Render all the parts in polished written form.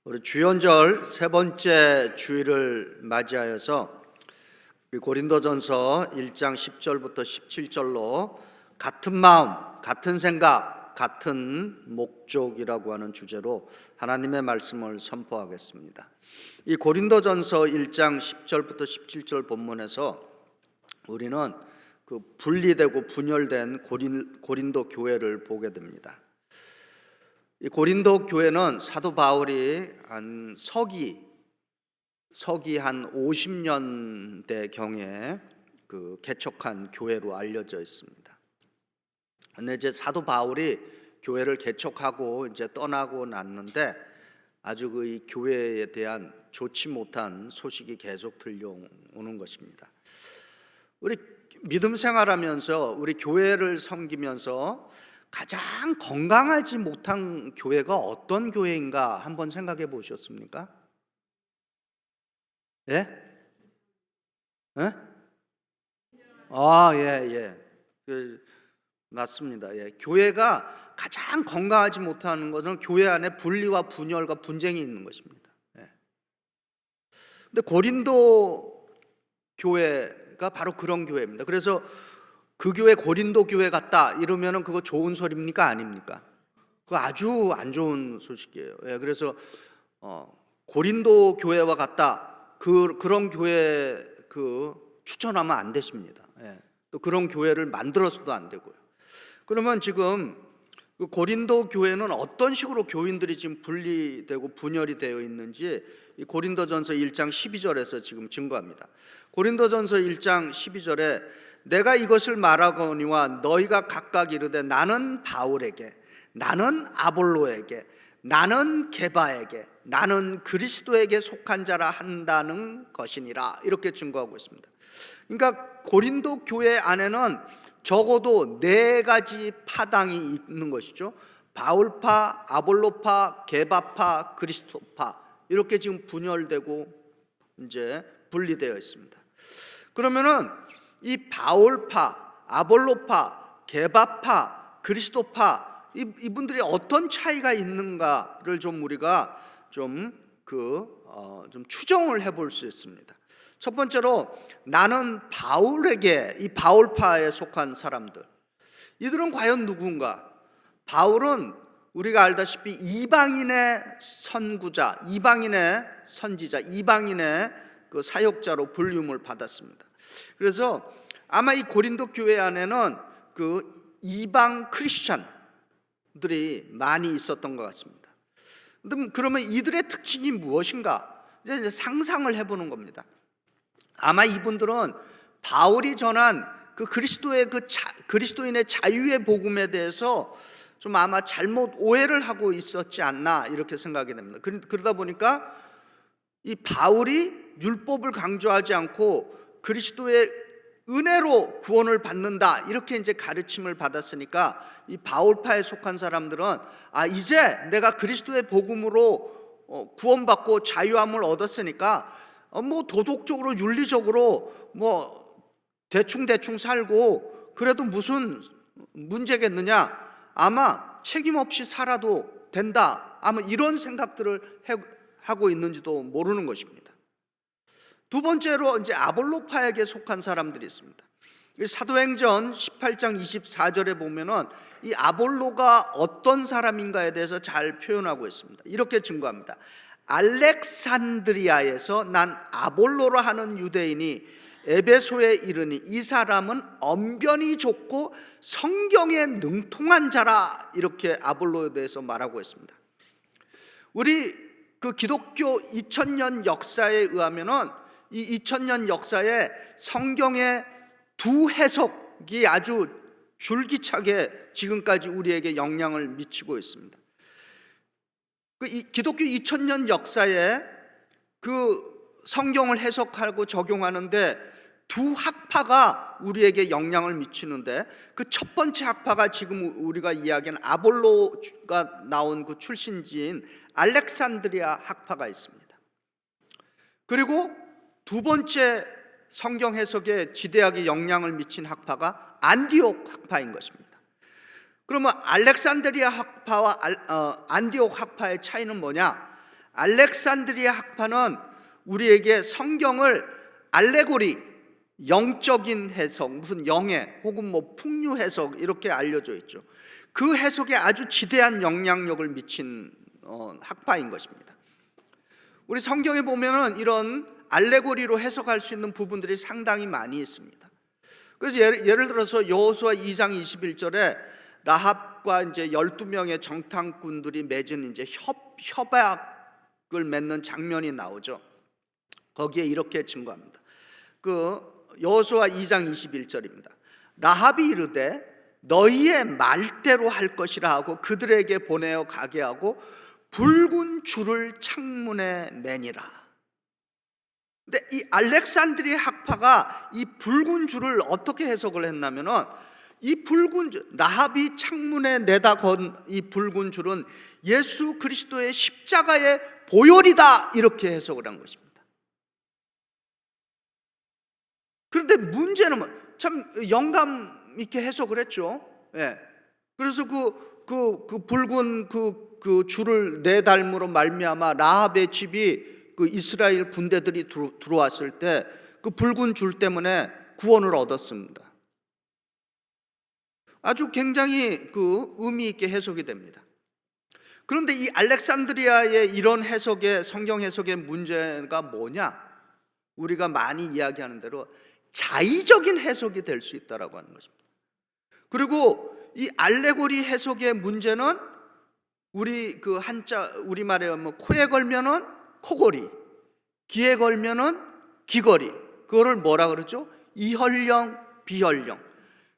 우리 주연절 세 번째 주일을 맞이하여서 우리 고린도전서 1장 10절부터 17절로 같은 마음, 같은 생각, 같은 목적이라고 하는 주제로 하나님의 말씀을 선포하겠습니다. 이 고린도전서 1장 10절부터 17절 본문에서 우리는 그 분리되고 분열된 고린도 교회를 보게 됩니다. 이 고린도 교회는 사도 바울이 한 서기 한 50년대 경에 그 개척한 교회로 알려져 있습니다. 근데 이제 사도 바울이 교회를 개척하고 이제 떠나고 났는데 아주 그 이 교회에 대한 좋지 못한 소식이 계속 들려오는 것입니다. 우리 믿음 생활하면서 우리 교회를 섬기면서 가장 건강하지 못한 교회가 어떤 교회인가 한번 생각해 보셨습니까? 예? 예? 맞습니다. 예. 교회가 가장 건강하지 못하는 것은 교회 안에 분리와 분열과 분쟁이 있는 것입니다. 예. 근데 고린도 교회가 바로 그런 교회입니다. 그래서 그 교회 고린도 교회 같다 이러면은 그거 좋은 소리입니까? 아닙니까? 그거 아주 안 좋은 소식이에요. 예, 그래서 고린도 교회와 같다 그런 교회 추천하면 안 되십니다. 예, 또 그런 교회를 만들어서도 안 되고요. 그러면 지금 그 고린도 교회는 어떤 식으로 교인들이 지금 분리되고 분열이 되어 있는지 이 고린도전서 1장 12절에서 지금 증거합니다. 고린도전서 1장 12절에 내가 이것을 말하거니와 너희가 각각 이르되 나는 바울에게, 나는 아볼로에게, 나는 게바에게, 나는 그리스도에게 속한 자라 한다는 것이니라 이렇게 증거하고 있습니다. 그러니까 고린도 교회 안에는 적어도 네 가지 파당이 있는 것이죠. 바울파, 아볼로파, 게바파, 그리스도파 이렇게 지금 분열되고 이제 분리되어 있습니다. 그러면은 이 바울파, 아볼로파, 게바파, 그리스도파 이분들이 어떤 차이가 있는가를 좀 우리가 좀 추정을 해볼 수 있습니다. 첫 번째로 나는 바울에게 이 바울파에 속한 사람들 이들은 과연 누군가? 바울은 우리가 알다시피 이방인의 선구자, 이방인의 선지자, 이방인의 그 사역자로 불림을 받았습니다. 그래서 아마 이 고린도 교회 안에는 그 이방 크리스천들이 많이 있었던 것 같습니다. 그러면 이들의 특징이 무엇인가? 이제 상상을 해보는 겁니다. 아마 이분들은 바울이 전한 그 그리스도인의 자유의 복음에 대해서 좀 아마 잘못 오해를 하고 있었지 않나 이렇게 생각이 됩니다. 그러다 보니까 이 바울이 율법을 강조하지 않고 그리스도의 은혜로 구원을 받는다 이렇게 이제 가르침을 받았으니까 이 바울파에 속한 사람들은 이제 내가 그리스도의 복음으로 구원받고 자유함을 얻었으니까 뭐 도덕적으로 윤리적으로 뭐 대충 살고 그래도 무슨 문제겠느냐, 아마 책임 없이 살아도 된다, 아마 이런 생각들을 하고 있는지도 모르는 것입니다. 두 번째로 이제 아볼로파에게 속한 사람들이 있습니다. 사도행전 18장 24절에 보면은 이 아볼로가 어떤 사람인가에 대해서 잘 표현하고 있습니다. 이렇게 증거합니다. 알렉산드리아에서 난 아볼로라 하는 유대인이 에베소에 이르니 이 사람은 언변이 좋고 성경에 능통한 자라 이렇게 아볼로에 대해서 말하고 있습니다. 우리 그 기독교 2000년 역사에 의하면은 이 2000년 역사에 성경의 두 해석이 아주 줄기차게 지금까지 우리에게 영향을 미치고 있습니다. 이 기독교 2000년 역사에 그 성경을 해석하고 적용하는데 두 학파가 우리에게 영향을 미치는데 그 첫 번째 학파가 지금 우리가 이야기하는 아볼로가 나온 그 출신지인 알렉산드리아 학파가 있습니다. 그리고 두 번째 성경 해석에 지대하게 영향을 미친 학파가 안디옥 학파인 것입니다. 그러면 알렉산드리아 학파와 안디옥 학파의 차이는 뭐냐? 알렉산드리아 학파는 우리에게 성경을 알레고리, 영적인 해석, 무슨 영해 혹은 뭐 풍류 해석 이렇게 알려져 있죠. 그 해석에 아주 지대한 영향력을 미친 학파인 것입니다. 우리 성경에 보면은 이런 알레고리로 해석할 수 있는 부분들이 상당히 많이 있습니다. 그래서 예를 들어서 여호수아 2장 21절에 라합과 이제 12명의 정탐꾼들이 맺은 이제 협약을 맺는 장면이 나오죠. 거기에 이렇게 증거합니다. 그 여호수아 2장 21절입니다. 라합이 이르되 너희의 말대로 할 것이라 하고 그들에게 보내어 가게 하고 붉은 줄을 창문에 매니라. 근데 이 알렉산드리아 학파가 이 붉은 줄을 어떻게 해석을 했냐면은 이 붉은 줄, 라합이 창문에 내다 건 이 붉은 줄은 예수 그리스도의 십자가의 보혈이다 이렇게 해석을 한 것입니다. 그런데 문제는 참 영감 있게 해석을 했죠. 예. 그래서 그 붉은 그 줄을 내달므로 말미암아 라합의 집이 그 이스라엘 군대들이 들어왔을 때 그 붉은 줄 때문에 구원을 얻었습니다. 아주 굉장히 그 의미 있게 해석이 됩니다. 그런데 이 알렉산드리아의 이런 해석의 성경 해석의 문제가 뭐냐? 우리가 많이 이야기하는 대로 자의적인 해석이 될 수 있다라고 하는 것입니다. 그리고 이 알레고리 해석의 문제는 우리 그 한자 우리말에 뭐 코에 걸면은 코걸이, 귀에 걸면은 귀걸이. 그거를 뭐라 그러죠? 이혈령, 비혈령.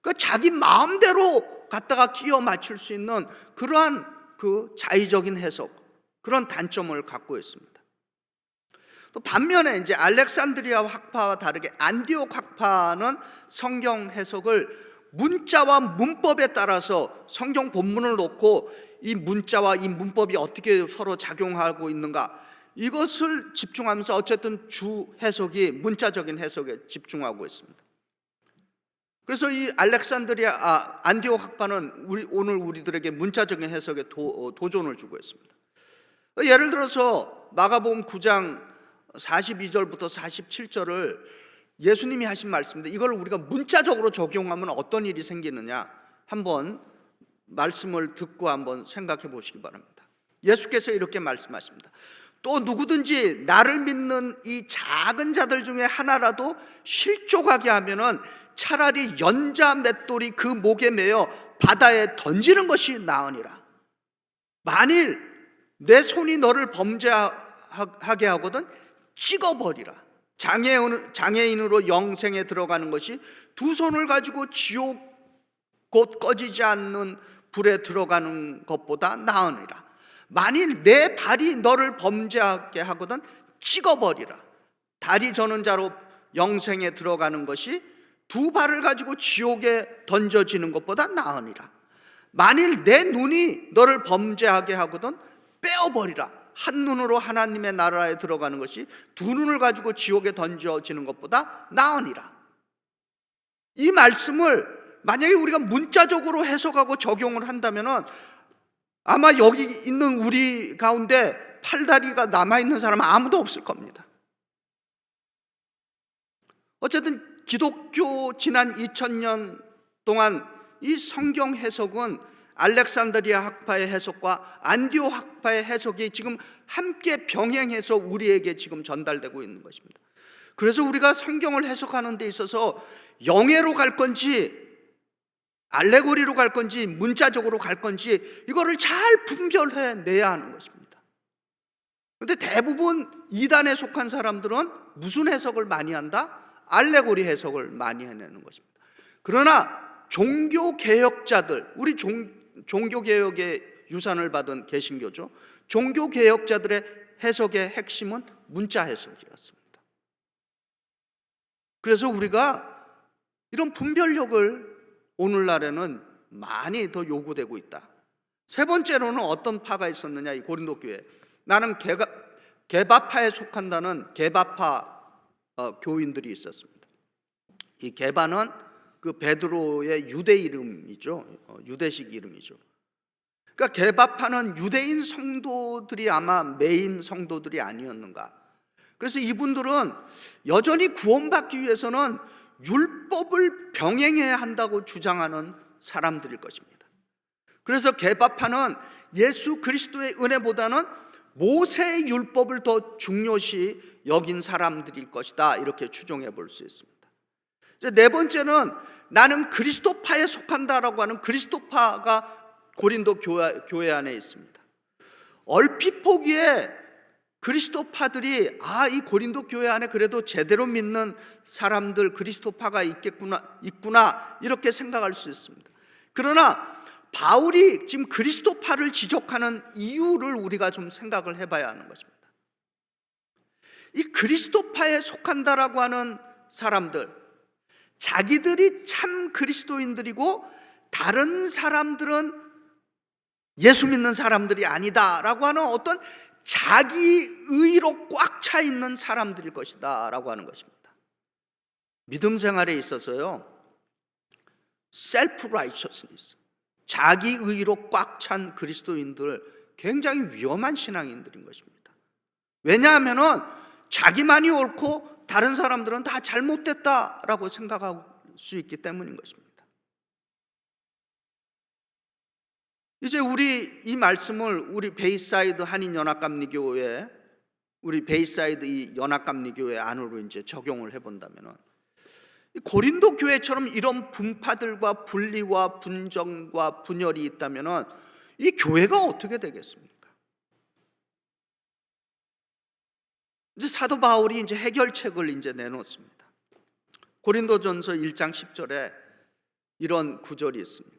그 자기 마음대로 갖다가 끼워 맞출 수 있는 그러한 그 자의적인 해석, 그런 단점을 갖고 있습니다. 또 반면에 이제 알렉산드리아 학파와 다르게 안디옥 학파는 성경 해석을 문자와 문법에 따라서 성경 본문을 놓고 이 문자와 이 문법이 어떻게 서로 작용하고 있는가 이것을 집중하면서 어쨌든 주 해석이 문자적인 해석에 집중하고 있습니다. 그래서 이 안디옥 학파는 오늘 우리들에게 문자적인 해석에 도전을 주고 있습니다. 예를 들어서 마가복음 9장 42절부터 47절을 예수님이 하신 말씀인데 이걸 우리가 문자적으로 적용하면 어떤 일이 생기느냐 한번 말씀을 듣고 한번 생각해 보시기 바랍니다. 예수께서 이렇게 말씀하십니다. 또 누구든지 나를 믿는 이 작은 자들 중에 하나라도 실족하게 하면은 차라리 연자 맷돌이 그 목에 매어 바다에 던지는 것이 나으니라. 만일 내 손이 너를 범죄하게 하거든 찍어버리라. 장애인으로 영생에 들어가는 것이 두 손을 가지고 지옥 곧 꺼지지 않는 불에 들어가는 것보다 나으니라. 만일 내 발이 너를 범죄하게 하거든 찍어버리라. 다리 저는 자로 영생에 들어가는 것이 두 발을 가지고 지옥에 던져지는 것보다 나으니라. 만일 내 눈이 너를 범죄하게 하거든 빼어버리라. 한 눈으로 하나님의 나라에 들어가는 것이 두 눈을 가지고 지옥에 던져지는 것보다 나으니라. 이 말씀을 만약에 우리가 문자적으로 해석하고 적용을 한다면은 아마 여기 있는 우리 가운데 팔다리가 남아있는 사람은 아무도 없을 겁니다. 어쨌든 기독교 지난 2000년 동안 이 성경 해석은 알렉산드리아 학파의 해석과 안디옥 학파의 해석이 지금 함께 병행해서 우리에게 지금 전달되고 있는 것입니다. 그래서 우리가 성경을 해석하는 데 있어서 영예로 갈 건지 알레고리로 갈 건지 문자적으로 갈 건지 이거를 잘 분별해 내야 하는 것입니다. 그런데 대부분 이단에 속한 사람들은 무슨 해석을 많이 한다? 알레고리 해석을 많이 해내는 것입니다. 그러나 종교개혁자들, 우리 종교개혁의 유산을 받은 개신교죠. 종교개혁자들의 해석의 핵심은 문자 해석이었습니다. 그래서 우리가 이런 분별력을 오늘날에는 많이 더 요구되고 있다. 세 번째로는 어떤 파가 있었느냐, 이 고린도 교회. 나는 개바파에 속한다는 개바파 교인들이 있었습니다. 이 개바는 그 베드로의 유대 이름이죠. 유대식 이름이죠. 그러니까 개밥하는 유대인 성도들이 아마 메인 성도들이 아니었는가. 그래서 이분들은 여전히 구원받기 위해서는 율법을 병행해야 한다고 주장하는 사람들일 것입니다. 그래서 개밥하는 예수 그리스도의 은혜보다는 모세의 율법을 더 중요시 여긴 사람들일 것이다, 이렇게 추정해 볼 수 있습니다. 이제 네 번째는 나는 그리스도파에 속한다라고 하는 그리스도파가 고린도 교회 안에 있습니다. 얼핏 보기에 그리스도파들이 이 고린도 교회 안에 그래도 제대로 믿는 사람들, 그리스도파가 있구나 이렇게 생각할 수 있습니다. 그러나 바울이 지금 그리스도파를 지적하는 이유를 우리가 좀 생각을 해봐야 하는 것입니다. 이 그리스도파에 속한다라고 하는 사람들, 자기들이 참 그리스도인들이고 다른 사람들은 예수 믿는 사람들이 아니다라고 하는 어떤 자기의로 꽉 차 있는 사람들일 것이다 라고 하는 것입니다. 믿음 생활에 있어서요, 셀프 라이처스니스, 자기의로 꽉 찬 그리스도인들, 굉장히 위험한 신앙인들인 것입니다. 왜냐하면 자기만이 옳고 다른 사람들은 다 잘못됐다라고 생각할 수 있기 때문인 것입니다. 이제 우리 이 말씀을 우리 베이사이드 한인연합감리교회, 우리 베이사이드 이 연합감리교회 안으로 이제 적용을 해본다면, 고린도 교회처럼 이런 분파들과 분리와 분정과 분열이 있다면 이 교회가 어떻게 되겠습니까? 이제 사도 바울이 이제 해결책을 이제 내놓습니다. 고린도전서 1장 10절에 이런 구절이 있습니다.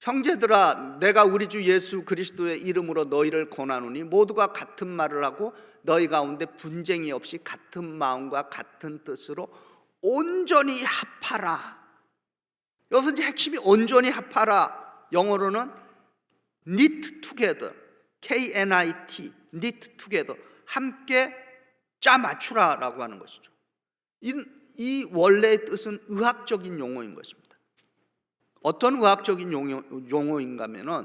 형제들아, 내가 우리 주 예수 그리스도의 이름으로 너희를 권하노니 모두가 같은 말을 하고 너희 가운데 분쟁이 없이 같은 마음과 같은 뜻으로 온전히 합하라. 여기서 이제 핵심이 온전히 합하라. 영어로는 knit together, K-N-I-T, knit together, 함께 짜 맞추라라고 하는 것이죠. 이 원래의 뜻은 의학적인 용어인 것입니다. 어떤 의학적인 용어인가 하면은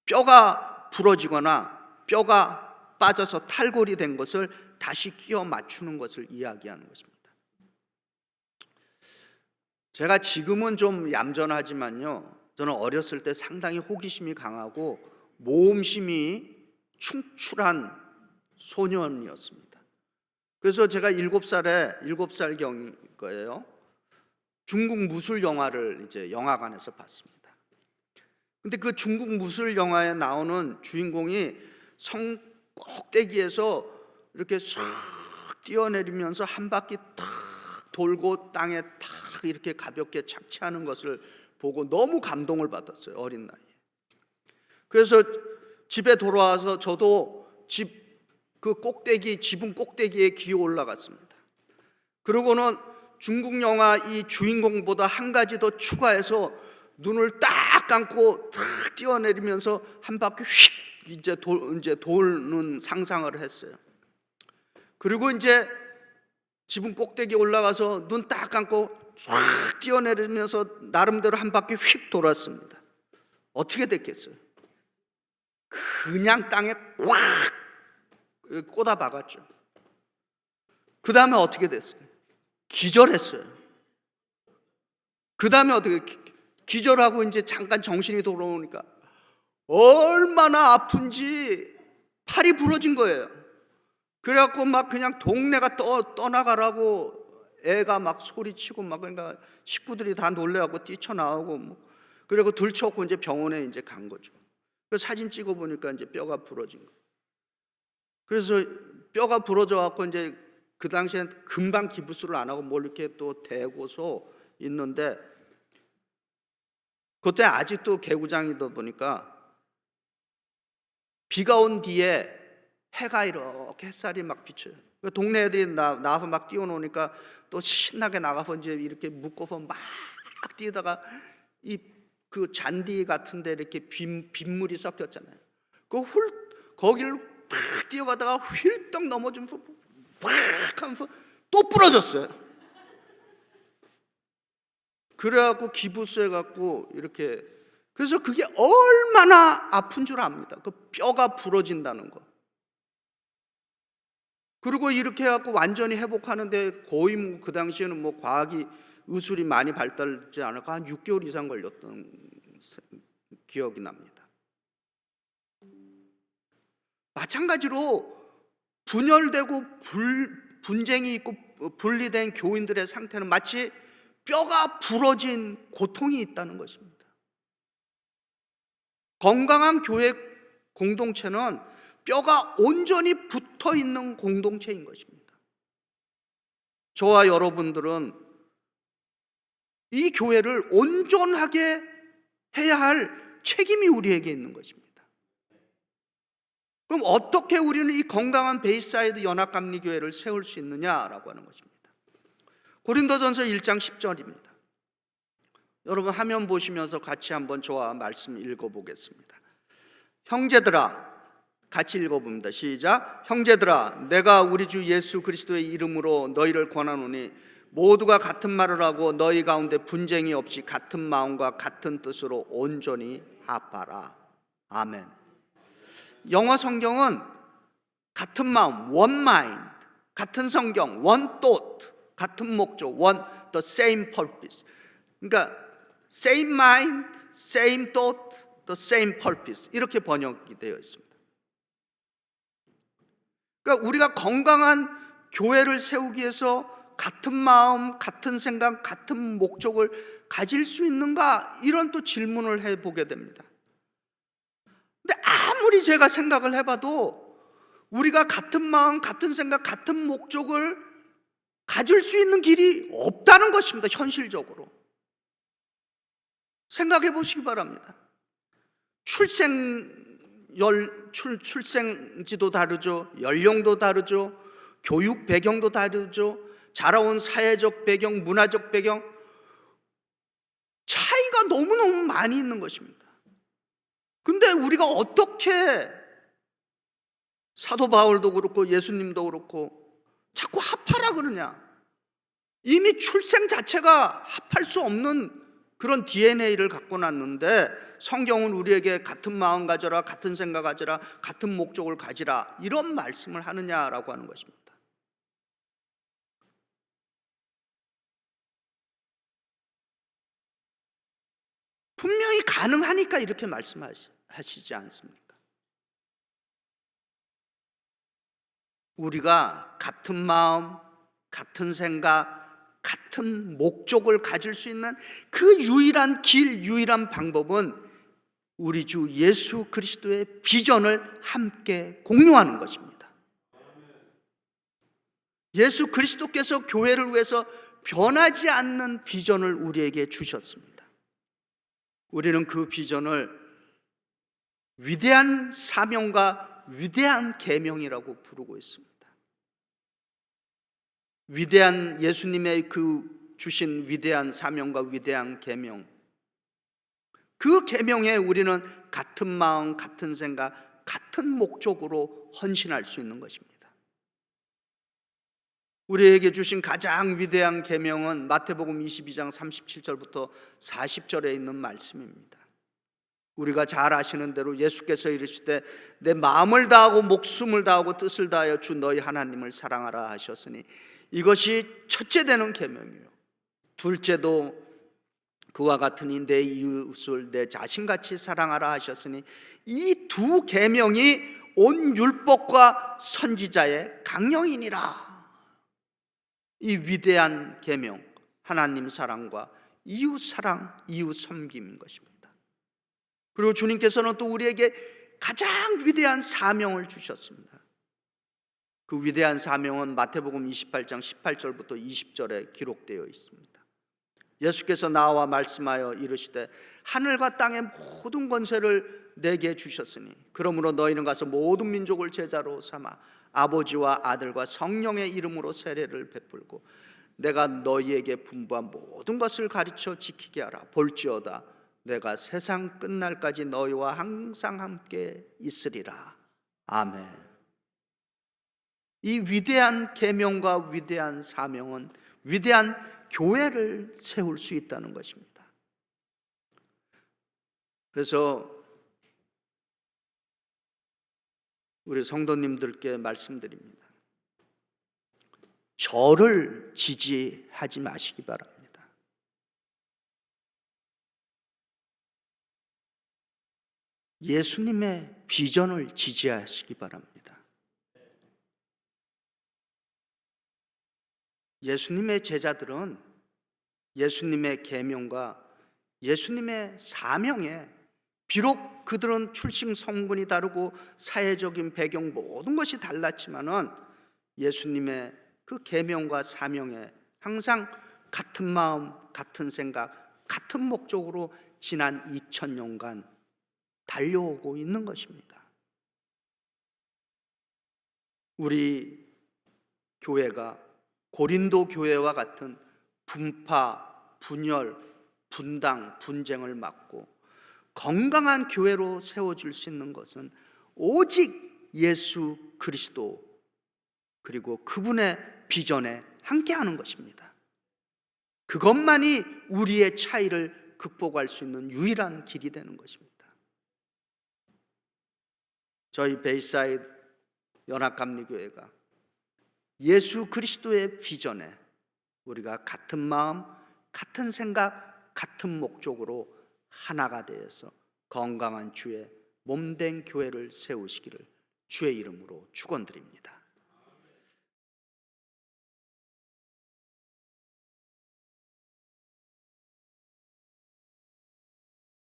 뼈가 부러지거나 뼈가 빠져서 탈골이 된 것을 다시 끼워 맞추는 것을 이야기하는 것입니다. 제가 지금은 좀 얌전하지만요, 저는 어렸을 때 상당히 호기심이 강하고 모험심이 충출한 소년이었습니다. 그래서 제가 7살 경일 거예요. 중국 무술 영화를 이제 영화관에서 봤습니다. 근데 그 중국 무술 영화에 나오는 주인공이 성 꼭대기에서 이렇게 싹 뛰어내리면서 한 바퀴 탁 돌고 땅에 탁 이렇게 가볍게 착지하는 것을 보고 너무 감동을 받았어요, 어린 나이에. 그래서 집에 돌아와서 저도 지붕 꼭대기에 기어 올라갔습니다. 그러고는 중국 영화 이 주인공보다 한 가지 더 추가해서 눈을 딱 감고 탁 뛰어내리면서 한 바퀴 휙 이제 도는 상상을 했어요. 그리고 이제 지붕 꼭대기에 올라가서 눈 딱 감고 쫙 뛰어내리면서 나름대로 한 바퀴 휙 돌았습니다. 어떻게 됐겠어요? 그냥 땅에 꽉 꽂아 박았죠. 그 다음에 어떻게 됐어요? 기절했어요. 그 다음에 어떻게 기절하고 이제 잠깐 정신이 돌아오니까 얼마나 아픈지 팔이 부러진 거예요. 그래갖고 막 그냥 동네가 떠나가라고 애가 막 소리치고 막, 그러니까 식구들이 다 놀래갖고 뛰쳐나오고 뭐, 그리고 들쳐갖고 이제 병원에 이제 간 거죠. 그 사진 찍어 보니까 이제 뼈가 부러진 거. 그래서 뼈가 부러져 갖고 이제 그 당시엔 금방 기부스를 안 하고 뭘 이렇게 또 대고서 있는데, 그때 아직도 개구장이다 보니까 비가 온 뒤에 해가 이렇게 햇살이 막 비쳐요. 동네 애들이 나와서 막 뛰어노니까 또 신나게 나가서 이제 이렇게 묶어서 막 뛰다가 그 잔디 같은데 이렇게 빗물이 섞였잖아요. 거기를 막 뛰어가다가 휠떡 넘어지면서 팍 하면서 또 부러졌어요. 그래갖고 기부스 해갖고 이렇게 그래서 그게 얼마나 아픈 줄 압니다. 그 뼈가 부러진다는 거. 그리고 이렇게 해갖고 완전히 회복하는데 거의 그 당시에는 과학이 의술이 많이 발달되지 않을까 한 6개월 이상 걸렸던 기억이 납니다. 마찬가지로 분열되고 분쟁이 있고 분리된 교인들의 상태는 마치 뼈가 부러진 고통이 있다는 것입니다. 건강한 교회 공동체는 뼈가 온전히 붙어 있는 공동체인 것입니다. 저와 여러분들은 이 교회를 온전하게 해야 할 책임이 우리에게 있는 것입니다. 그럼 어떻게 우리는 이 건강한 베이사이드 연합감리교회를 세울 수 있느냐라고 하는 것입니다. 고린도전서 1장 10절입니다. 여러분 화면 보시면서 같이 한번 저와 말씀 읽어보겠습니다. 형제들아, 같이 읽어봅니다. 시작. 형제들아, 내가 우리 주 예수 그리스도의 이름으로 너희를 권하노니 모두가 같은 말을 하고 너희 가운데 분쟁이 없이 같은 마음과 같은 뜻으로 온전히 합하라. 아멘. 영어 성경은 같은 마음, one mind, 같은 성경, one thought, 같은 목적, the same purpose. 그러니까 same mind, same thought, the same purpose 이렇게 번역이 되어 있습니다. 그러니까 우리가 건강한 교회를 세우기 위해서 같은 마음, 같은 생각, 같은 목적을 가질 수 있는가? 이런 또 질문을 해보게 됩니다. 근데 아무리 제가 생각을 해봐도 우리가 같은 마음, 같은 생각, 같은 목적을 가질 수 있는 길이 없다는 것입니다. 현실적으로 생각해 보시기 바랍니다. 출생지도 다르죠. 연령도 다르죠. 교육 배경도 다르죠. 자라온 사회적 배경, 문화적 배경 차이가 너무너무 많이 있는 것입니다. 근데 우리가 어떻게 사도 바울도 그렇고 예수님도 그렇고 자꾸 합하라 그러냐? 이미 출생 자체가 합할 수 없는 그런 DNA를 갖고 났는데 성경은 우리에게 같은 마음 가져라, 같은 생각 가져라, 같은 목적을 가지라 이런 말씀을 하느냐라고 하는 것입니다. 분명히 가능하니까 이렇게 말씀하시지 않습니까? 우리가 같은 마음, 같은 생각, 같은 목적을 가질 수 있는 그 유일한 길, 유일한 방법은 우리 주 예수 그리스도의 비전을 함께 공유하는 것입니다. 예수 그리스도께서 교회를 위해서 변하지 않는 비전을 우리에게 주셨습니다. 우리는 그 비전을 위대한 사명과 위대한 계명이라고 부르고 있습니다. 위대한 예수님의 그 주신 위대한 사명과 위대한 계명, 그 계명에 우리는 같은 마음, 같은 생각, 같은 목적으로 헌신할 수 있는 것입니다. 우리에게 주신 가장 위대한 계명은 마태복음 22장 37절부터 40절에 있는 말씀입니다. 우리가 잘 아시는 대로 예수께서 이르시되 내 마음을 다하고 목숨을 다하고 뜻을 다하여 주 너희 하나님을 사랑하라 하셨으니 이것이 첫째 되는 계명이요 둘째도 그와 같으니 내 이웃을 내 자신같이 사랑하라 하셨으니 이 두 계명이 온 율법과 선지자의 강령이니라. 이 위대한 계명, 하나님 사랑과 이웃 사랑, 이웃 섬김인 것입니다. 그리고 주님께서는 또 우리에게 가장 위대한 사명을 주셨습니다. 그 위대한 사명은 마태복음 28장 18절부터 20절에 기록되어 있습니다. 예수께서 나와 말씀하여 이르시되 하늘과 땅의 모든 권세를 내게 주셨으니 그러므로 너희는 가서 모든 민족을 제자로 삼아 아버지와 아들과 성령의 이름으로 세례를 베풀고 내가 너희에게 분부한 모든 것을 가르쳐 지키게 하라. 볼지어다 내가 세상 끝날까지 너희와 항상 함께 있으리라. 아멘. 이 위대한 계명과 위대한 사명은 위대한 교회를 세울 수 있다는 것입니다. 그래서 우리 성도님들께 말씀드립니다. 저를 지지하지 마시기 바랍니다. 예수님의 비전을 지지하시기 바랍니다. 예수님의 제자들은 예수님의 계명과 예수님의 사명에, 비록 그들은 출신 성분이 다르고 사회적인 배경 모든 것이 달랐지만은 예수님의 그 계명과 사명에 항상 같은 마음, 같은 생각, 같은 목적으로 지난 2000년간 달려오고 있는 것입니다. 우리 교회가 고린도 교회와 같은 분파, 분열, 분당, 분쟁을 막고 건강한 교회로 세워줄 수 있는 것은 오직 예수 그리스도 그리고 그분의 비전에 함께하는 것입니다. 그것만이 우리의 차이를 극복할 수 있는 유일한 길이 되는 것입니다. 저희 베이사이드 연합감리교회가 예수 그리스도의 비전에 우리가 같은 마음, 같은 생각, 같은 목적으로 하나가 되어서 건강한 주의 몸된 교회를 세우시기를 주의 이름으로 축원드립니다.